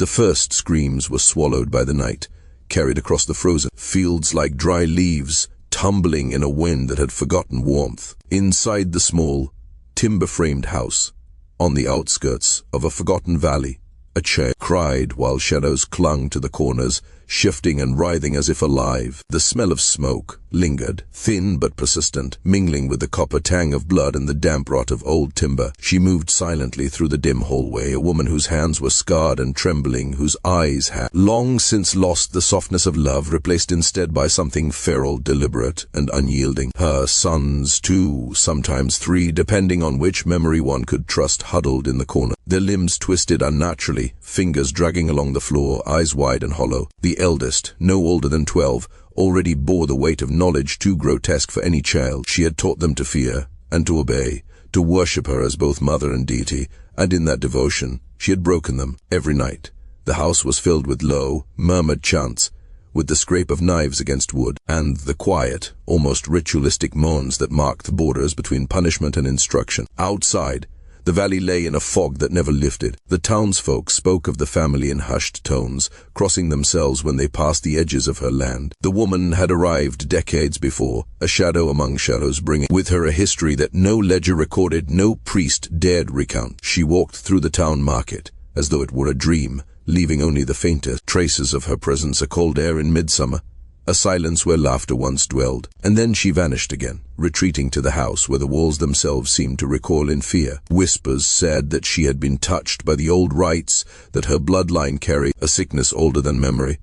The first screams were swallowed by the night, carried across the frozen fields like dry leaves, tumbling in a wind that had forgotten warmth. Inside the small, timber-framed house, on the outskirts of a forgotten valley, a chair cried while shadows clung to the corners, shifting and writhing as if alive. The smell of smoke lingered, thin but persistent, mingling with the copper tang of blood and the damp rot of old timber. She moved silently through the dim hallway, a woman whose hands were scarred and trembling, whose eyes had long since lost the softness of love, replaced instead by something feral, deliberate, and unyielding. Her sons, 2, sometimes 3, depending on which memory one could trust, huddled in the corner, their limbs twisted unnaturally, fingers dragging along the floor, eyes wide and hollow. The eldest, no older than 12, already bore the weight of knowledge too grotesque for any child. She had taught them to fear and to obey, to worship her as both mother and deity, and in that devotion, she had broken them. Every night, the house was filled with low, murmured chants, with the scrape of knives against wood, and the quiet, almost ritualistic moans that marked the borders between punishment and instruction. Outside, the valley lay in a fog that never lifted. The townsfolk spoke of the family in hushed tones, crossing themselves when they passed the edges of her land. The woman had arrived decades before, a shadow among shadows, bringing with her a history that no ledger recorded, no priest dared recount. She walked through the town market, as though it were a dream, leaving only the faintest traces of her presence, a cold air in midsummer, a silence where laughter once dwelled. And then she vanished again, retreating to the house where the walls themselves seemed to recoil in fear. Whispers said that she had been touched by the old rites, that her bloodline carried a sickness older than memory,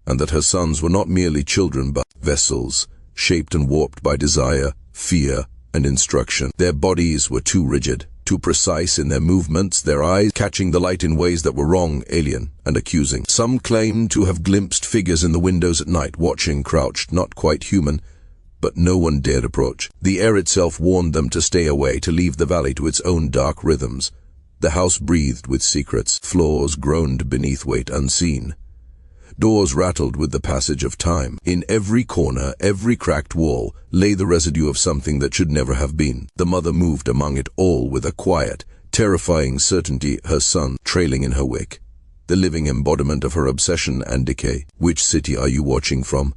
and that her sons were not merely children but vessels, shaped and warped by desire, fear, and instruction. Their bodies were too rigid, too precise in their movements, their eyes catching the light in ways that were wrong, alien, and accusing. Some claimed to have glimpsed figures in the windows at night, watching, crouched, not quite human, but no one dared approach. The air itself warned them to stay away, to leave the valley to its own dark rhythms. The house breathed with secrets, floors groaned beneath weight unseen. Doors rattled with the passage of time. In every corner, every cracked wall, lay the residue of something that should never have been. The mother moved among it all with a quiet, terrifying certainty, her son trailing in her wake, the living embodiment of her obsession and decay. Which city are you watching from?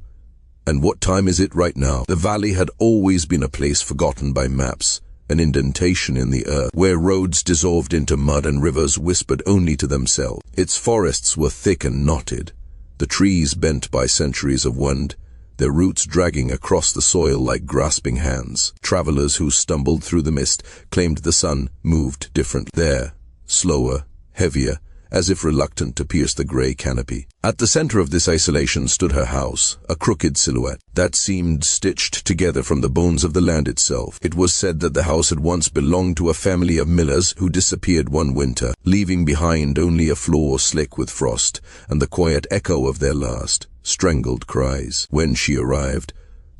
And what time is it right now? The valley had always been a place forgotten by maps, an indentation in the earth, where roads dissolved into mud and rivers whispered only to themselves. Its forests were thick and knotted, the trees bent by centuries of wind, their roots dragging across the soil like grasping hands. Travelers who stumbled through the mist claimed the sun moved different there, slower, heavier, as if reluctant to pierce the gray canopy. At the center of this isolation stood her house, a crooked silhouette that seemed stitched together from the bones of the land itself. It was said that the house had once belonged to a family of millers who disappeared one winter, leaving behind only a floor slick with frost and the quiet echo of their last, strangled cries. When she arrived,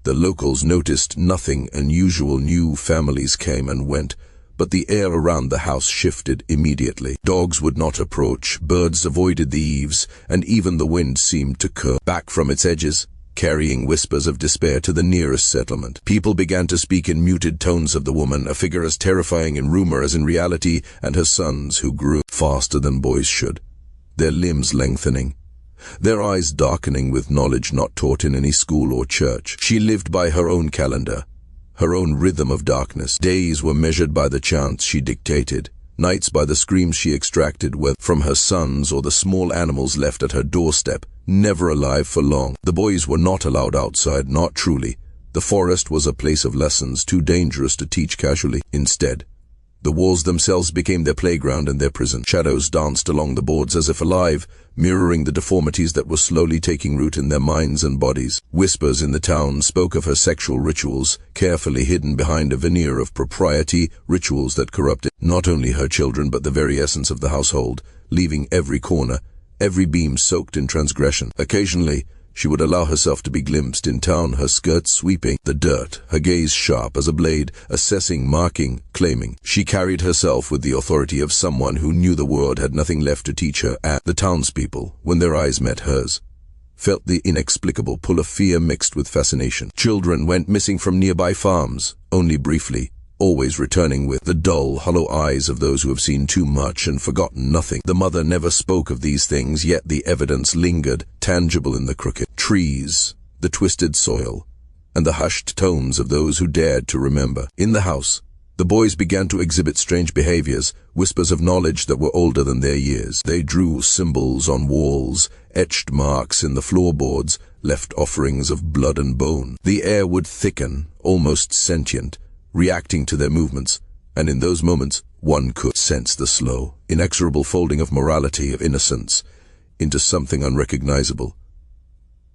the locals noticed nothing unusual. New families came and went, but the air around the house shifted immediately. Dogs would not approach, birds avoided the eaves, and even the wind seemed to curve back from its edges, carrying whispers of despair to the nearest settlement. People began to speak in muted tones of the woman, a figure as terrifying in rumor as in reality, and her sons who grew faster than boys should, their limbs lengthening, their eyes darkening with knowledge not taught in any school or church. She lived by her own calendar, her own rhythm of darkness. Days were measured by the chants she dictated, nights by the screams she extracted, whether from her sons or the small animals left at her doorstep, never alive for long. The boys were not allowed outside, not truly. The forest was a place of lessons too dangerous to teach casually. Instead, the walls themselves became their playground and their prison. Shadows danced along the boards as if alive, mirroring the deformities that were slowly taking root in their minds and bodies. Whispers in the town spoke of her sexual rituals, carefully hidden behind a veneer of propriety, rituals that corrupted not only her children but the very essence of the household, leaving every corner, every beam soaked in transgression. Occasionally, she would allow herself to be glimpsed in town, her skirts sweeping the dirt, her gaze sharp as a blade, assessing, marking, claiming. She carried herself with the authority of someone who knew the world had nothing left to teach her, and the townspeople, when their eyes met hers, felt the inexplicable pull of fear mixed with fascination. Children went missing from nearby farms, only briefly, always returning with the dull, hollow eyes of those who have seen too much and forgotten nothing. The mother never spoke of these things, yet the evidence lingered, tangible in the crooked trees, the twisted soil, and the hushed tones of those who dared to remember. In the house, the boys began to exhibit strange behaviors, whispers of knowledge that were older than their years. They drew symbols on walls, etched marks in the floorboards, left offerings of blood and bone. The air would thicken, almost sentient, reacting to their movements, and in those moments one could sense the slow, inexorable folding of morality, of innocence, into something unrecognizable.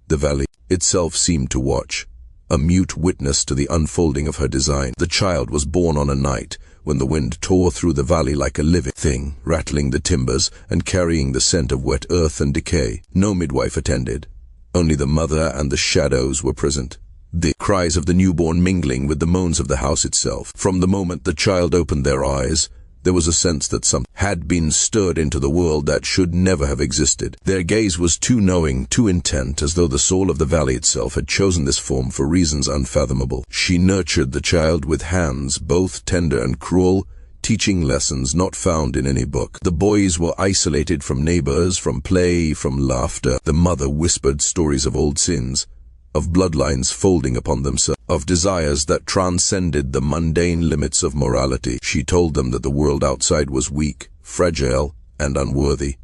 The valley itself seemed to watch, a mute witness to the unfolding of her design. The child was born on a night when the wind tore through the valley like a living thing, rattling the timbers and carrying the scent of wet earth and decay. No midwife attended. Only the mother and the shadows were present, the cries of the newborn mingling with the moans of the house itself. From the moment the child opened their eyes, there was a sense that something had been stirred into the world that should never have existed. Their gaze was too knowing, too intent, as though the soul of the valley itself had chosen this form for reasons unfathomable. She nurtured the child with hands, both tender and cruel, teaching lessons not found in any book. The boys were isolated from neighbors, from play, from laughter. The mother whispered stories of old sins, of bloodlines folding upon themselves, of desires that transcended the mundane limits of morality. She told them that the world outside was weak, fragile, and unworthy.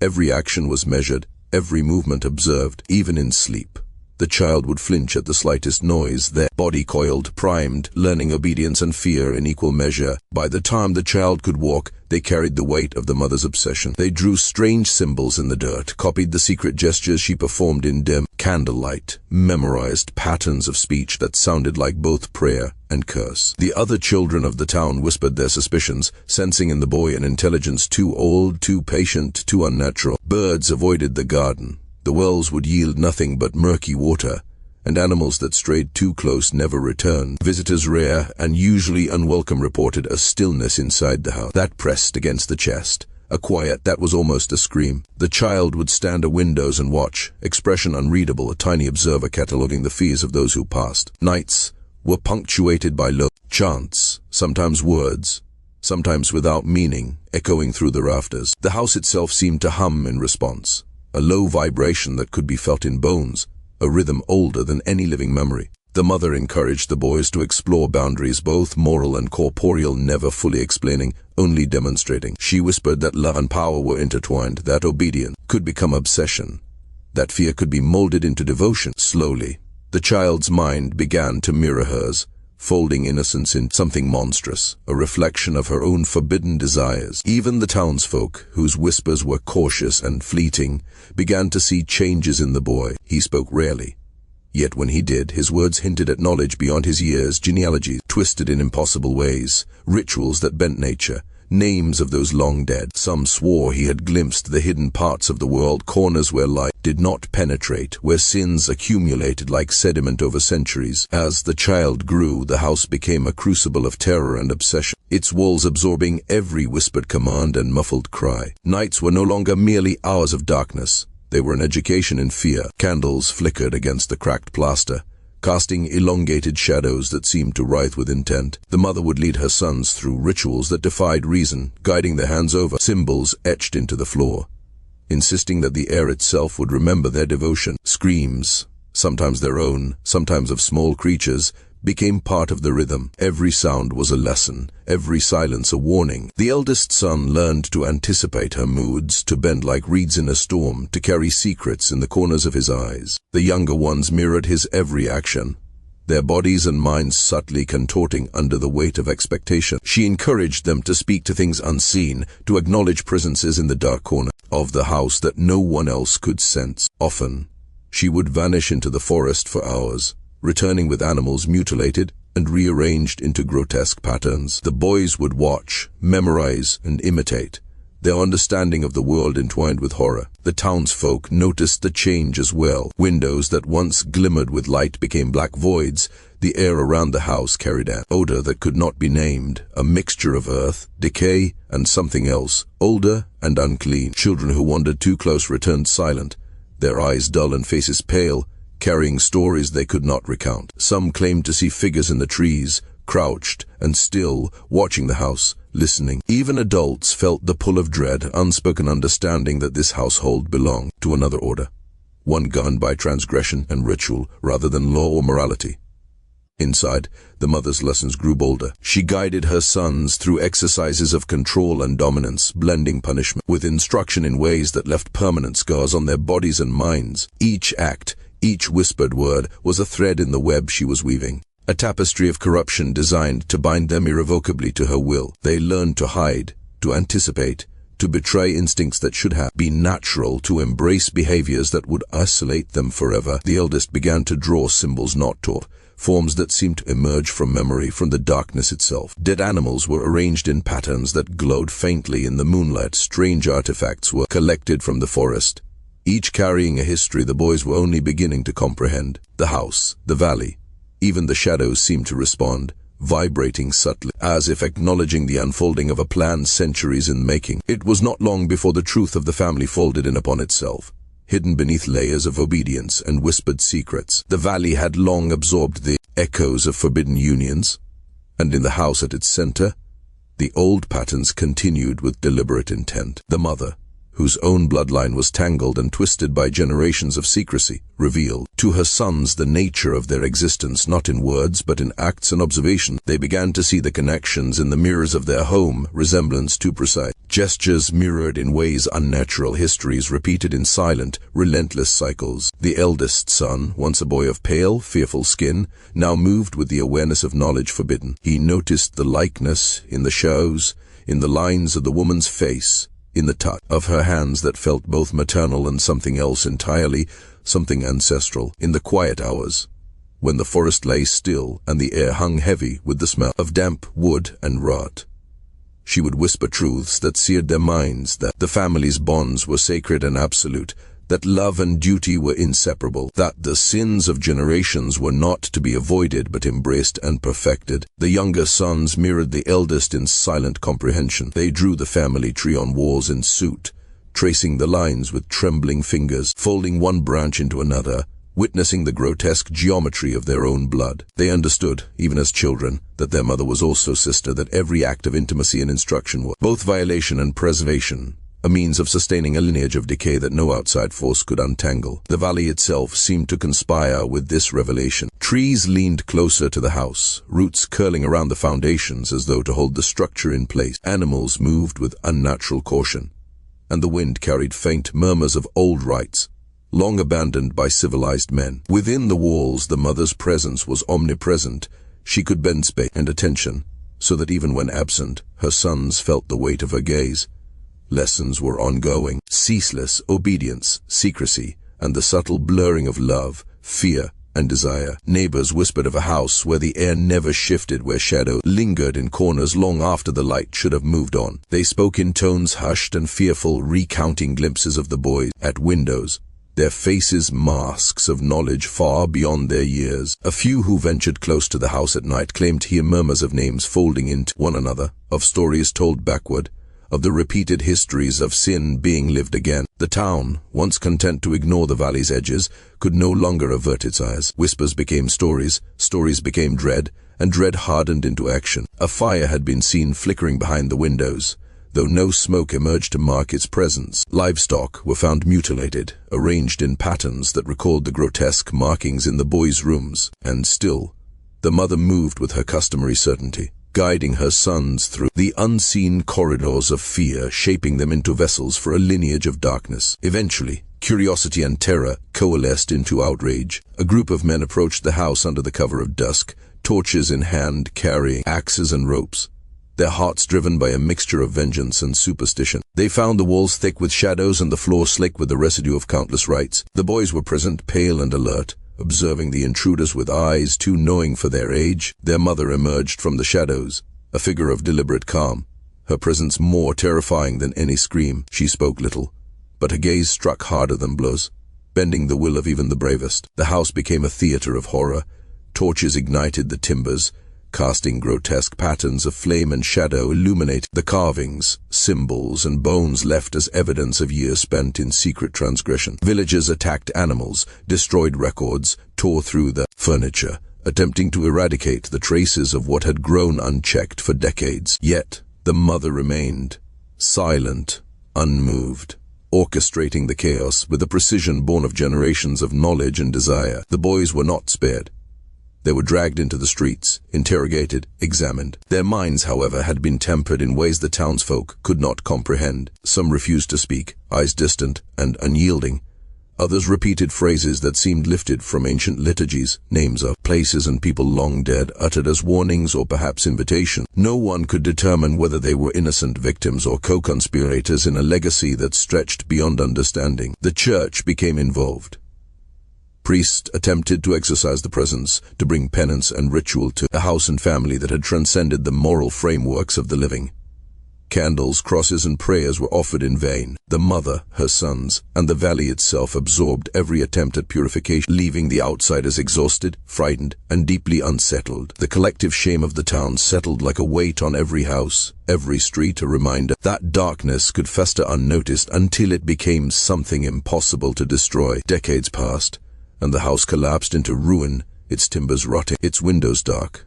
Every action was measured, every movement observed, even in sleep. The child would flinch at the slightest noise, their body coiled, primed, learning obedience and fear in equal measure. By the time the child could walk, they carried the weight of the mother's obsession. They drew strange symbols in the dirt, copied the secret gestures she performed in dim candlelight, memorized patterns of speech that sounded like both prayer and curse. The other children of the town whispered their suspicions, sensing in the boy an intelligence too old, too patient, too unnatural. Birds avoided the garden. The wells would yield nothing but murky water, and animals that strayed too close never returned. Visitors rare and usually unwelcome reported a stillness inside the house that pressed against the chest, a quiet that was almost a scream. The child would stand at windows and watch, expression unreadable, a tiny observer cataloging the fears of those who passed. Nights were punctuated by low chants, sometimes words, sometimes without meaning, echoing through the rafters. The house itself seemed to hum in response, a low vibration that could be felt in bones, a rhythm older than any living memory. The mother encouraged the boys to explore boundaries, both moral and corporeal, never fully explaining, only demonstrating. She whispered that love and power were intertwined, that obedience could become obsession, that fear could be molded into devotion. Slowly, the child's mind began to mirror hers, folding innocence in something monstrous, a reflection of her own forbidden desires. Even the townsfolk, whose whispers were cautious and fleeting, began to see changes in the boy. He spoke rarely, yet when he did, his words hinted at knowledge beyond his years, genealogies twisted in impossible ways, rituals that bent nature, names of those long dead. Some swore he had glimpsed the hidden parts of the world, corners where light did not penetrate, where sins accumulated like sediment over centuries. As the child grew, the house became a crucible of terror and obsession, its walls absorbing every whispered command and muffled cry. Nights were no longer merely hours of darkness. They were an education in fear. Candles flickered against the cracked plaster, casting elongated shadows that seemed to writhe with intent. The mother would lead her sons through rituals that defied reason, guiding their hands over symbols etched into the floor, insisting that the air itself would remember their devotion. Screams, sometimes their own, sometimes of small creatures, became part of the rhythm. Every sound was a lesson, every silence a warning. The eldest son learned to anticipate her moods, to bend like reeds in a storm, to carry secrets in the corners of his eyes. The younger ones mirrored his every action, their bodies and minds subtly contorting under the weight of expectation. She encouraged them to speak to things unseen, to acknowledge presences in the dark corner of the house that no one else could sense. Often, she would vanish into the forest for hours, returning with animals mutilated and rearranged into grotesque patterns. The boys would watch, memorize, and imitate, their understanding of the world entwined with horror. The townsfolk noticed the change as well. Windows that once glimmered with light became black voids. The air around the house carried an odor that could not be named, a mixture of earth, decay, and something else, older and unclean. Children who wandered too close returned silent, their eyes dull and faces pale, carrying stories they could not recount. Some claimed to see figures in the trees, crouched and still, watching the house, listening. Even adults felt the pull of dread, unspoken understanding that this household belonged to another order, one governed by transgression and ritual rather than law or morality. Inside, the mother's lessons grew bolder. She guided her sons through exercises of control and dominance, blending punishment with instruction in ways that left permanent scars on their bodies and minds. Each act, each whispered word, was a thread in the web she was weaving, a tapestry of corruption designed to bind them irrevocably to her will. They learned to hide, to anticipate, to betray instincts that should have been natural, to embrace behaviors that would isolate them forever. The eldest began to draw symbols not taught, forms that seemed to emerge from memory, from the darkness itself. Dead animals were arranged in patterns that glowed faintly in the moonlight. Strange artifacts were collected from the forest, each carrying a history the boys were only beginning to comprehend. The house, the valley, even the shadows seemed to respond, vibrating subtly, as if acknowledging the unfolding of a plan centuries in making. It was not long before the truth of the family folded in upon itself, hidden beneath layers of obedience and whispered secrets. The valley had long absorbed the echoes of forbidden unions, and in the house at its center, the old patterns continued with deliberate intent. The mother, whose own bloodline was tangled and twisted by generations of secrecy, revealed to her sons the nature of their existence, not in words but in acts and observation. They began to see the connections in the mirrors of their home, resemblance too precise, gestures mirrored in ways unnatural, histories repeated in silent, relentless cycles. The eldest son, once a boy of pale, fearful skin, now moved with the awareness of knowledge forbidden. He noticed the likeness in the shadows, in the lines of the woman's face, in the touch of her hands that felt both maternal and something else entirely, something ancestral. In the quiet hours, when the forest lay still and the air hung heavy with the smell of damp wood and rot, she would whisper truths that seared their minds, that the family's bonds were sacred and absolute, that love and duty were inseparable, that the sins of generations were not to be avoided but embraced and perfected. The younger sons mirrored the eldest in silent comprehension. They drew the family tree on walls in suit, tracing the lines with trembling fingers, folding one branch into another, witnessing the grotesque geometry of their own blood. They understood, even as children, that their mother was also sister, that every act of intimacy and instruction was both violation and preservation, a means of sustaining a lineage of decay that no outside force could untangle. The valley itself seemed to conspire with this revelation. Trees leaned closer to the house, roots curling around the foundations as though to hold the structure in place. Animals moved with unnatural caution, and the wind carried faint murmurs of old rites, long abandoned by civilized men. Within the walls, the mother's presence was omnipresent. She could bend space and attention, so that even when absent, her sons felt the weight of her gaze. Lessons were ongoing, ceaseless obedience, secrecy, and the subtle blurring of love, fear, and desire. Neighbors whispered of a house where the air never shifted, where shadow lingered in corners long after the light should have moved on. They spoke in tones hushed and fearful, recounting glimpses of the boys at windows, their faces masks of knowledge far beyond their years. A few who ventured close to the house at night claimed to hear murmurs of names folding into one another, of stories told backward, of the repeated histories of sin being lived again. The town, once content to ignore the valley's edges, could no longer avert its eyes. Whispers became stories, stories became dread, and dread hardened into action. A fire had been seen flickering behind the windows, though no smoke emerged to mark its presence. Livestock were found mutilated, arranged in patterns that recalled the grotesque markings in the boys' rooms. And still, the mother moved with her customary certainty, guiding her sons through the unseen corridors of fear, shaping them into vessels for a lineage of darkness. Eventually, curiosity and terror coalesced into outrage. A group of men approached the house under the cover of dusk, torches in hand, carrying axes and ropes, their hearts driven by a mixture of vengeance and superstition. They found the walls thick with shadows and the floor slick with the residue of countless rites. The boys were present, pale and alert, observing the intruders with eyes too knowing for their age. Their mother emerged from the shadows, a figure of deliberate calm, her presence more terrifying than any scream. She spoke little, but her gaze struck harder than blows, bending the will of even the bravest. The house became a theater of horror. Torches ignited the timbers, casting grotesque patterns of flame and shadow, illuminate the carvings, symbols, and bones left as evidence of years spent in secret transgression. Villagers attacked animals, destroyed records, tore through the furniture, attempting to eradicate the traces of what had grown unchecked for decades. Yet, the mother remained, silent, unmoved, orchestrating the chaos with a precision born of generations of knowledge and desire. The boys were not spared. They were dragged into the streets, interrogated, examined. Their minds, however, had been tempered in ways the townsfolk could not comprehend. Some refused to speak, eyes distant and unyielding. Others repeated phrases that seemed lifted from ancient liturgies, names of places and people long dead, uttered as warnings or perhaps invitations. No one could determine whether they were innocent victims or co-conspirators in a legacy that stretched beyond understanding. The church became involved. Priests attempted to exorcise the presence, to bring penance and ritual to a house and family that had transcended the moral frameworks of the living. Candles, crosses, and prayers were offered in vain. The mother, her sons, and the valley itself absorbed every attempt at purification, leaving the outsiders exhausted, frightened, and deeply unsettled. The collective shame of the town settled like a weight on every house, every street a reminder that darkness could fester unnoticed until it became something impossible to destroy. Decades passed, and the house collapsed into ruin, its timbers rotting, its windows dark,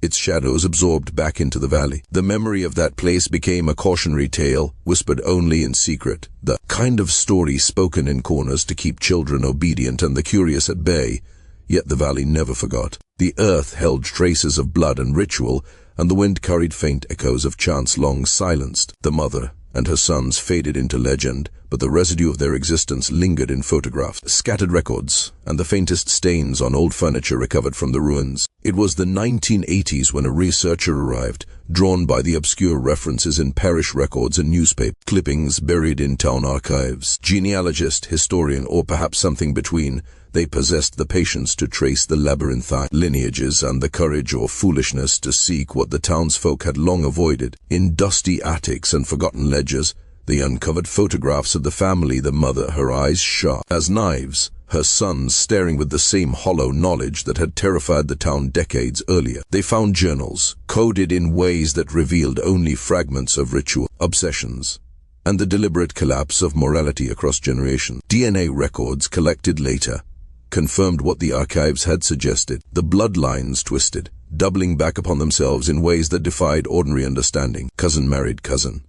its shadows absorbed back into the valley. The memory of that place became a cautionary tale, whispered only in secret, the kind of story spoken in corners to keep children obedient and the curious at bay. Yet the valley never forgot. The earth held traces of blood and ritual, and the wind carried faint echoes of chants long silenced. The mother and her sons faded into legend, but the residue of their existence lingered in photographs, scattered records, and the faintest stains on old furniture recovered from the ruins. It was the 1980s when a researcher arrived, drawn by the obscure references in parish records and newspaper clippings buried in town archives. Genealogist, historian, or perhaps something between, they possessed the patience to trace the labyrinthine lineages and the courage or foolishness to seek what the townsfolk had long avoided. In dusty attics and forgotten ledgers, they uncovered photographs of the family, the mother, her eyes sharp as knives, her sons staring with the same hollow knowledge that had terrified the town decades earlier. They found journals, coded in ways that revealed only fragments of ritual, obsessions, and the deliberate collapse of morality across generations. DNA records collected later confirmed what the archives had suggested. The bloodlines twisted, doubling back upon themselves in ways that defied ordinary understanding. Cousin married cousin,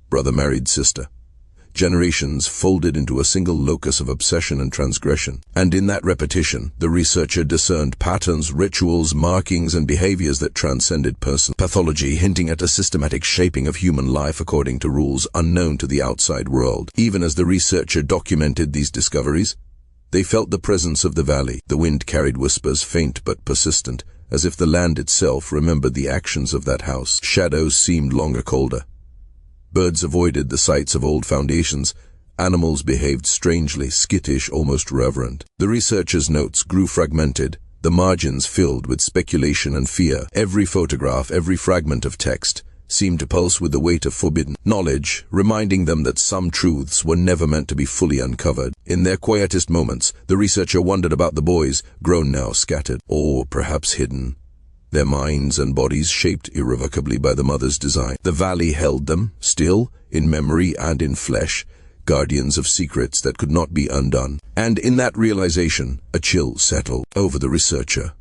brother married sister. Generations folded into a single locus of obsession and transgression. And in that repetition, the researcher discerned patterns, rituals, markings, and behaviors that transcended personal pathology, hinting at a systematic shaping of human life according to rules unknown to the outside world. Even as the researcher documented these discoveries, they felt the presence of the valley. The wind carried whispers, faint but persistent, as if the land itself remembered the actions of that house. Shadows seemed longer colder. Birds avoided the sites of old foundations. Animals behaved strangely, skittish, almost reverent. The researcher's notes grew fragmented, the margins filled with speculation and fear. Every photograph, every fragment of text, seemed to pulse with the weight of forbidden knowledge, reminding them that some truths were never meant to be fully uncovered. In their quietest moments, the researcher wondered about the boys, grown now, scattered, or perhaps hidden, their minds and bodies shaped irrevocably by the mother's design. The valley held them, still, in memory and in flesh, guardians of secrets that could not be undone. And in that realization, a chill settled over the researcher,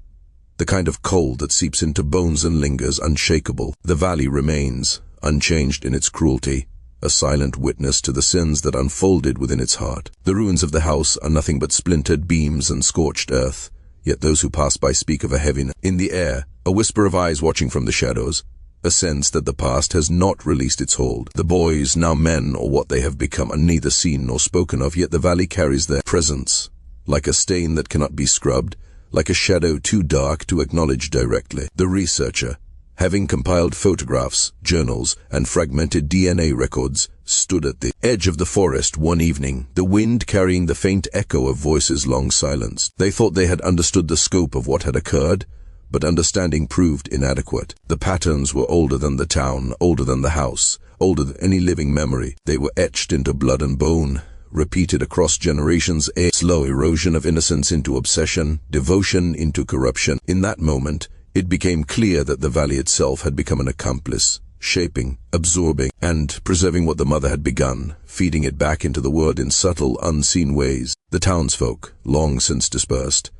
the kind of cold that seeps into bones and lingers unshakable. The valley remains, unchanged in its cruelty, a silent witness to the sins that unfolded within its heart. The ruins of the house are nothing but splintered beams and scorched earth, yet those who pass by speak of a heaviness in the air, a whisper of eyes watching from the shadows, a sense that the past has not released its hold. The boys, now men or what they have become, are neither seen nor spoken of, yet the valley carries their presence, like a stain that cannot be scrubbed, like a shadow too dark to acknowledge directly. The researcher, having compiled photographs, journals, and fragmented DNA records, stood at the edge of the forest one evening, the wind carrying the faint echo of voices long silenced. They thought they had understood the scope of what had occurred, but understanding proved inadequate. The patterns were older than the town, older than the house, older than any living memory. They were etched into blood and bone, repeated across generations, a slow erosion of innocence into obsession, devotion into corruption. In that moment, it became clear that the valley itself had become an accomplice, shaping, absorbing, and preserving what the mother had begun, feeding it back into the world in subtle, unseen ways. The townsfolk, long since dispersed,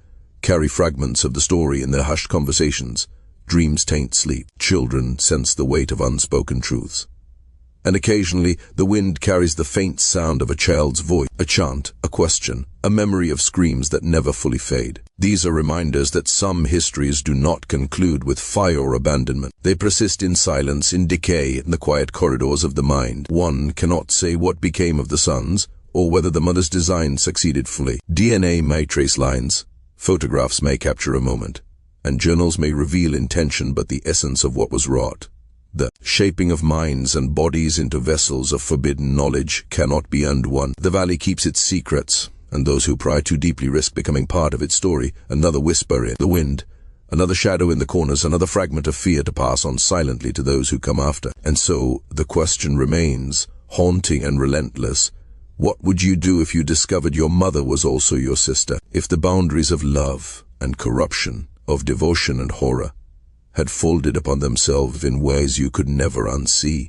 carry fragments of the story in their hushed conversations. Dreams taint sleep. Children sense the weight of unspoken truths. And occasionally, the wind carries the faint sound of a child's voice, a chant, a question, a memory of screams that never fully fade. These are reminders that some histories do not conclude with fire or abandonment. They persist in silence, in decay, in the quiet corridors of the mind. One cannot say what became of the sons, or whether the mother's design succeeded fully. DNA may trace lines, photographs may capture a moment, and journals may reveal intention, but the essence of what was wrought, the shaping of minds and bodies into vessels of forbidden knowledge, cannot be undone. The valley keeps its secrets, and those who pry too deeply risk becoming part of its story. Another whisper in the wind, another shadow in the corners, another fragment of fear to pass on silently to those who come after. And so the question remains, haunting and relentless: what would you do if you discovered your mother was also your sister? If the boundaries of love and corruption, of devotion and horror, had folded upon themselves in ways you could never unsee?